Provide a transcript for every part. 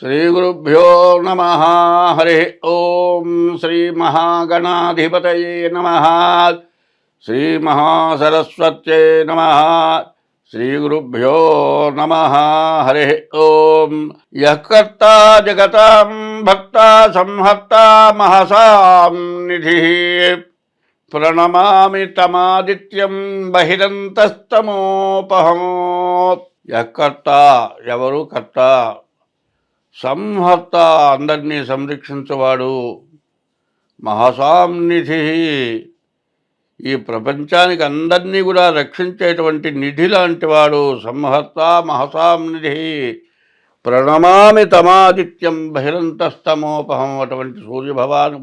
శ్రీగురుభ్యో నమ. హరి ఓం. శ్రీ మహాగణాధిపతయే నమ. శ్రీ మహాసరస్వత్యై నమ. శ్రీగురుభ్యో నమ. హరి ఓం. యః కర్తా జగతాం భక్తా సంహర్తా మహసాం నిధిః ప్రణమామి తమాదిత్యం బహిరంతస్తమోపహం. యః కర్త, ఎవరు కర్త, సంహర్త, అందరినీ సంరక్షించేవాడు, మహాసాంనిధి, ఈ ప్రపంచానికి అందరినీ కూడా రక్షించేటువంటి నిధి లాంటి వాడు, సంహర్త మహాసాంనిధి. ప్రణమామి తమాదిత్యం బహిరంతస్తమోపహం. అటువంటి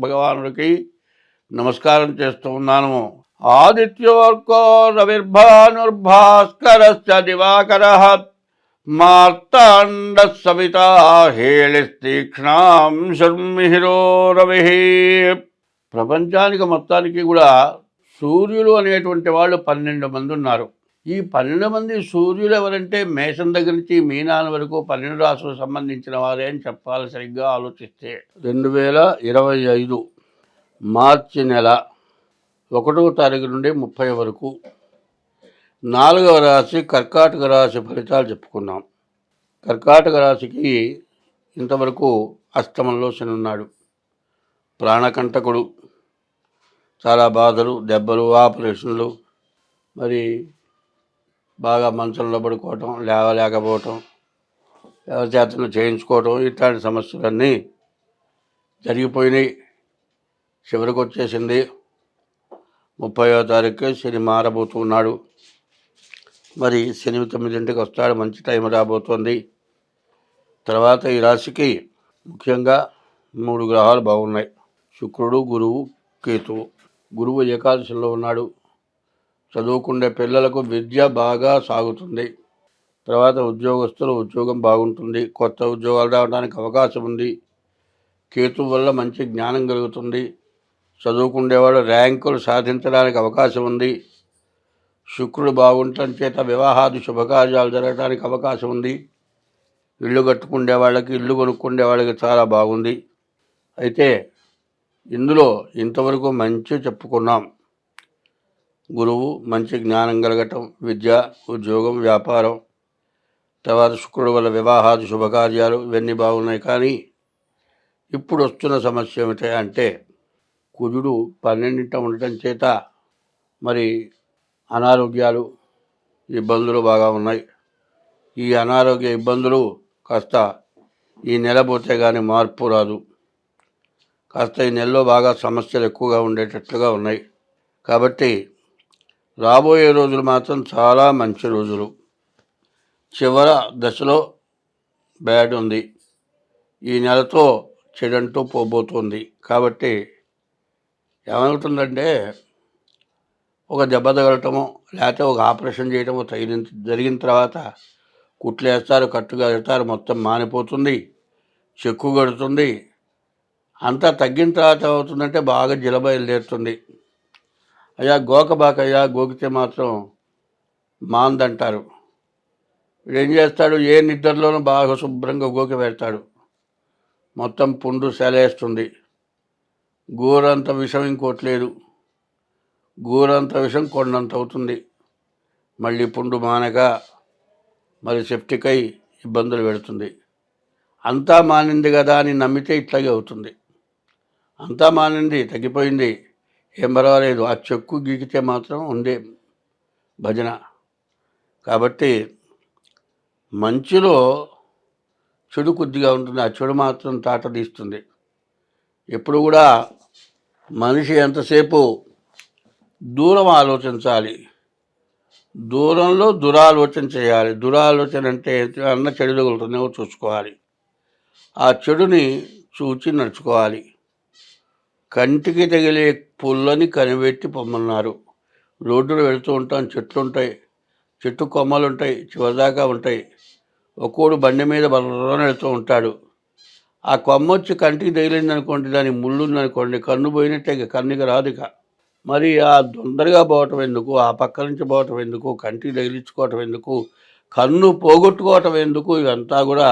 భగవానుడికి నమస్కారం చేస్తూ ఉన్నాను. ఆదిత్యోర్కో రవిర్భానుర్భాస్కరశ్చ దివాకరః మార్తాండ సవితా హేళిస్తీక్ష్ణాం శర్మిహిరో రవి. ప్రపంచానికి మొత్తానికి కూడా సూర్యులు అనేటువంటి వాళ్ళు 12 మంది ఉన్నారు. ఈ 12 మంది సూర్యులు ఎవరంటే మేషం దగ్గర నుంచి మీనాల వరకు 12 రాశులకు సంబంధించిన వారే అని చెప్పాలి. సరిగ్గా ఆలోచిస్తే 2025 మార్చి నెల 1వ తారీఖు నుండి 30 వరకు 4వ రాశి కర్కాటక రాశి ఫలితాలు చెప్పుకున్నాం. కర్కాటక రాశికి ఇంతవరకు అష్టమంలో శని ఉన్నాడు. ప్రాణకంటకుడు, చాలా బాధలు, దెబ్బలు, ఆపరేషన్లు, మరి బాగా మంచంలో పడుకోవటం, లేవలేకపోవటం, ఎవరి చేతను చేయించుకోవటం, ఇట్లాంటి సమస్యలన్నీ జరిగిపోయినాయి. చివరికి వచ్చేసింది 30వ తారీఖుకే శని మారబోతున్నాడు. మరి శని 9ంటికి వస్తాడు, మంచి టైం రాబోతోంది. తర్వాత ఈ రాశికి ముఖ్యంగా 3 గ్రహాలు బాగున్నాయి: శుక్రుడు, గురువు, కేతువు. గురువు ఏకాదశిలో ఉన్నాడు. చదువుకునే పిల్లలకు విద్య బాగా సాగుతుంది. తర్వాత ఉద్యోగస్తులు ఉద్యోగం బాగుంటుంది, కొత్త ఉద్యోగాలు రావడానికి అవకాశం ఉంది. కేతువు వల్ల మంచి జ్ఞానం కలుగుతుంది. చదువుకునేవాడు ర్యాంకులు సాధించడానికి అవకాశం ఉంది. శుక్రుడు బాగుండటం చేత వివాహాది శుభకార్యాలు జరగడానికి అవకాశం ఉంది. ఇల్లు కట్టుకునే వాళ్ళకి, ఇల్లు కొనుక్కునే వాళ్ళకి చాలా బాగుంది. అయితే ఇందులో ఇంతవరకు మంచి చెప్పుకున్నాం. గురువు మంచి జ్ఞానం కలగటం, విద్య, ఉద్యోగం, వ్యాపారం, తర్వాత శుక్రుడు వల్ల వివాహాది శుభకార్యాలు, ఇవన్నీ బాగున్నాయి. కానీ ఇప్పుడు వస్తున్న సమస్య ఏమిటి అంటే, కుజుడు 12ంట ఉండటం చేత మరి అనారోగ్యాలు, ఇబ్బందులు బాగా ఉన్నాయి. ఈ అనారోగ్య ఇబ్బందులు కాస్త ఈ నెల పోతే కానీ మార్పు రాదు. కాస్త ఈ నెలలో బాగా సమస్యలు ఎక్కువగా ఉండేటట్లుగా ఉన్నాయి. కాబట్టి రాబోయే రోజులు మాత్రం చాలా మంచి రోజులు. చివరి దశలో బ్యాడ్ ఉంది. ఈ నెలతో చెడంటూ పోబోతుంది. కాబట్టి ఏమవుతుందంటే, ఒక దెబ్బ తగలటమో లేకపోతే ఒక ఆపరేషన్ చేయటమో జరిగిన తర్వాత కుట్లు వేస్తారు, కట్టుగా వేస్తారు, మొత్తం మానిపోతుంది, చెక్కు కడుతుంది. అంతా తగ్గిన తర్వాత ఏమవుతుందంటే బాగా బయలుదేరుతుంది. అయ్యా గోకబాకయ్యా, గోకితే మాత్రం మాందంటారు. వీడు ఏం చేస్తాడు, ఏ నిద్రలోనూ బాగా శుభ్రంగా గోకి పెడతాడు, మొత్తం పుండు సెలేస్తుంది. గోరంత విషం ఇంకోటి లేదు. గోరంత విషం కొండంత అవుతుంది. మళ్ళీ పుండు మానక మరి సెప్టిక్ అయి ఇబ్బందులు పెడుతుంది. అంతా మానింది కదా అని నమ్మితే ఇట్లాగే అవుతుంది. అంతా మానింది, తగ్గిపోయింది, ఏం పర్వాలేదు, ఆ చెక్కు గీకితే మాత్రం ఉందే భజన. కాబట్టి మంచిలో చెడు కొద్దిగా ఉంటుంది, ఆ చెడు మాత్రం తాట తీస్తుంది. ఎప్పుడు కూడా మనిషి ఎంతసేపు దూరం ఆలోచించాలి, దూరంలో దురాలోచన చేయాలి. దురాలోచన అంటే అన్న చెడు తగులుతుందేమో చూసుకోవాలి, ఆ చెడుని చూచి నడుచుకోవాలి. కంటికి తగిలే పుల్లని కనిపెట్టి పొమ్మన్నారు. రోడ్డులో వెళుతూ ఉంటాం, చెట్లు ఉంటాయి, చెట్టు కొమ్మలు ఉంటాయి, చివరిదాకా ఉంటాయి. ఒక్కోడు బండి మీద బర్రని వెళుతూ ఉంటాడు. ఆ కొమ్మ వచ్చి కంటికి తగిలిందనుకోండి, దానికి ముళ్ళు ఉందనుకోండి, కన్ను పోయినట్టే, కన్నుకి రాదుక. మరి ఆ తొందరగా పోవటం ఎందుకు, ఆ పక్క నుంచి పోవటం ఎందుకు, కంటికి తగిలించుకోవటం ఎందుకు, కన్ను పోగొట్టుకోవటం ఎందుకు, ఇవంతా కూడా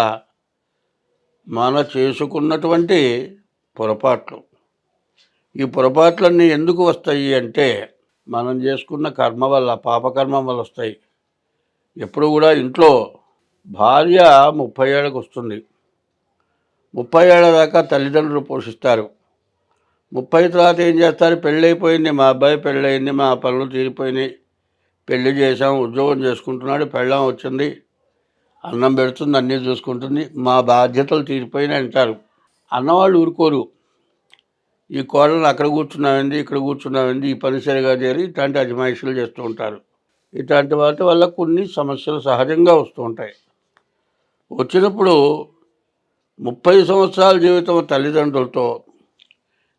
మన చేసుకున్నటువంటి పొరపాట్లు. ఈ పొరపాట్లన్నీ ఎందుకు వస్తాయి అంటే, మనం చేసుకున్న కర్మ వల్ల, పాపకర్మ వల్ల వస్తాయి. ఎప్పుడు కూడా ఇంట్లో భార్య 30 ఏళ్ళకి వస్తుంది. 30 ఏళ్ల దాకా తల్లిదండ్రులు పోషిస్తారు. 30 తర్వాత ఏం చేస్తారు? పెళ్ళైపోయింది, మా అబ్బాయి పెళ్ళయింది, మా పనులు తీరిపోయినాయి, పెళ్లి చేసాం, ఉద్యోగం చేసుకుంటున్నాడు, పెళ్ళాం వచ్చింది, అన్నం పెడుతుంది, అన్నీ చూసుకుంటుంది, మా బాధ్యతలు తీరిపోయినాయి అంటారు. అన్నవాళ్ళు ఊరుకోరు. ఈ కోడలను అక్కడ కూర్చున్నామండి, ఇక్కడ కూర్చున్నామండి, ఈ పని సరిగా చేరి ఇట్లాంటి అజమాయిషీలు చేస్తూ ఉంటారు. ఇట్లాంటి వాటి వల్ల కొన్ని సమస్యలు సహజంగా వస్తూ ఉంటాయి. వచ్చినప్పుడు 30 సంవత్సరాల జీవితం తల్లిదండ్రులతో,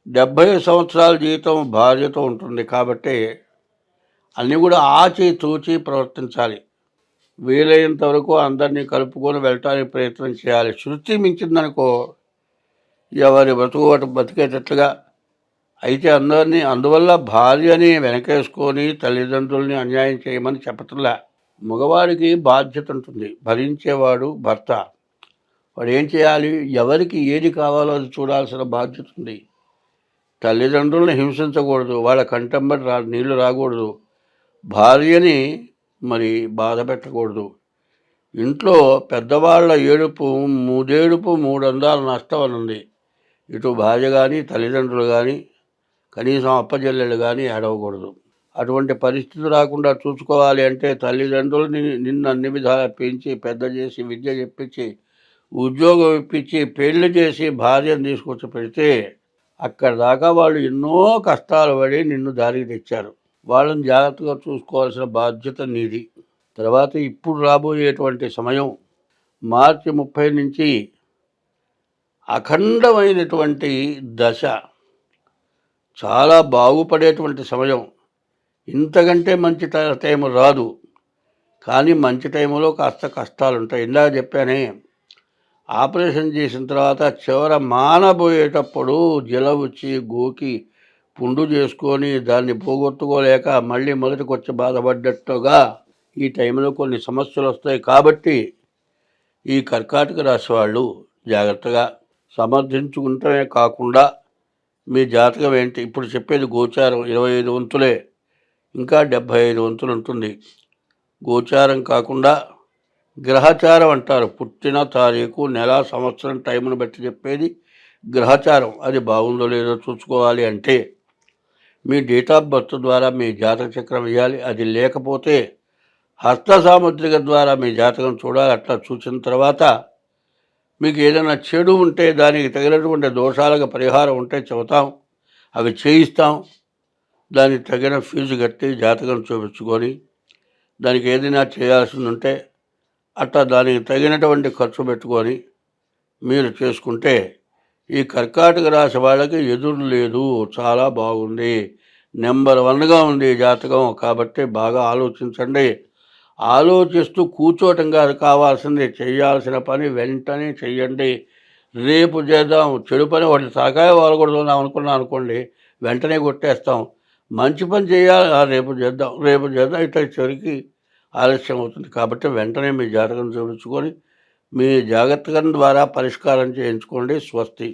70 సంవత్సరాల జీవితం భార్యతో ఉంటుంది. కాబట్టి అన్నీ కూడా ఆచితూచి ప్రవర్తించాలి. వీలైనంత వరకు అందరినీ కలుపుకొని వెళ్ళటానికి ప్రయత్నం చేయాలి. శృతి మించిందనుకో ఎవరి బతుకు వాటి బతికేటట్లుగా అయితే అందువల్ల భార్యని వెనకేసుకొని తల్లిదండ్రుల్ని అన్యాయం చేయమని చెప్పట్లా. మగవాడికి బాధ్యత ఉంటుంది. భరించేవాడు భర్త. వాడు ఏం చేయాలి? ఎవరికి ఏది కావాలో అది చూడాల్సిన బాధ్యత ఉంది. తల్లిదండ్రులను హింసించకూడదు, వాళ్ళ కంటెంబడి నీళ్లు రాకూడదు, భార్యని మరి బాధ పెట్టకూడదు. ఇంట్లో పెద్దవాళ్ళ ఏడుపు మూడేడుపు మూడందాల నష్టం అని ఉంది. ఇటు భార్య కానీ తల్లిదండ్రులు కానీ కనీసం అప్పచెల్లెళ్ళు కానీ ఏడవకూడదు. అటువంటి పరిస్థితి రాకుండా చూసుకోవాలి అంటే తల్లిదండ్రులని నిన్ను అన్ని విధాలా పెంచి పెద్ద చేసి విద్య చెప్పించి ఉద్యోగం ఇప్పించి పెళ్లి చేసి భార్యను తీసుకొచ్చి పెడితే అక్కడ దాకా వాళ్ళు ఎన్నో కష్టాలు పడి నిన్ను దారికి తెచ్చారు. వాళ్ళని జాగ్రత్తగా చూసుకోవాల్సిన బాధ్యత నీది. తర్వాత ఇప్పుడు రాబోయేటువంటి సమయం మార్చి 30 నుంచి అఖండమైనటువంటి దశ, చాలా బాగుపడేటువంటి సమయం. ఇంతకంటే మంచి టైం రాదు. కానీ మంచి టైంలో కాస్త కష్టాలు ఉంటాయి. ఇందాక చెప్పానే, ఆపరేషన్ చేసిన తర్వాత చివర మానబోయేటప్పుడు జల వచ్చి గోకి పుండు చేసుకొని దాన్ని పోగొట్టుకోలేక మళ్ళీ మొదటికి వచ్చి బాధపడ్డట్టుగా ఈ టైంలో కొన్ని సమస్యలు వస్తాయి. కాబట్టి ఈ కర్కాటక రాశి వాళ్ళు జాగ్రత్తగా సమర్థించుకుంటమే కాకుండా మీ జాతకం ఏంటి, ఇప్పుడు చెప్పేది గోచారం 25 వంతులే, ఇంకా 75 వంతులు ఉంటుంది. గోచారం కాకుండా గ్రహచారం అంటారు. పుట్టిన తారీఖు, నెల, సంవత్సరం, టైంను బట్టి చెప్పేది గ్రహచారం. అది బాగుందో లేదో చూసుకోవాలి అంటే మీ డేట్ ఆఫ్ బర్త్ ద్వారా మీ జాతక చక్రం వేయాలి. అది లేకపోతే హస్త సాముద్రిక ద్వారా మీ జాతకం చూడాలి. అట్లా చూసిన తర్వాత మీకు ఏదైనా చెడు ఉంటే, దానికి తగినటువంటి దోషాలకు పరిహారం ఉంటే చెబుతాం, అవి చేయిస్తాం. దానికి తగిన ఫీజు కట్టి జాతకం చూపించుకొని దానికి ఏదైనా చేయాల్సింది ఉంటే అట్లా దానికి తగినటువంటి ఖర్చు పెట్టుకొని మీరు చేసుకుంటే ఈ కర్కాటక రాశి వాళ్ళకి ఎదురు లేదు. చాలా బాగుంది, నెంబర్ 1గా ఉంది జాతకం. కాబట్టి బాగా ఆలోచించండి. ఆలోచిస్తూ కూర్చోవటం కాదు కావాల్సింది, చేయాల్సిన పని వెంటనే చెయ్యండి. రేపు చేద్దాం, చెడు పని వాటి తలకాయ వాలకూడదు అనుకున్నాం అనుకోండి, వెంటనే కొట్టేస్తాం. మంచి పని చేయాలి, రేపు చేద్దాం రేపు చేద్దాం, ఇట్లా చివరికి ఆలస్యం అవుతుంది. కాబట్టి వెంటనే మీ జాతకం చూపించుకొని మీ జాగ్రత్తగా ద్వారా పరిష్కారం చేయించుకోండి. స్వస్తి.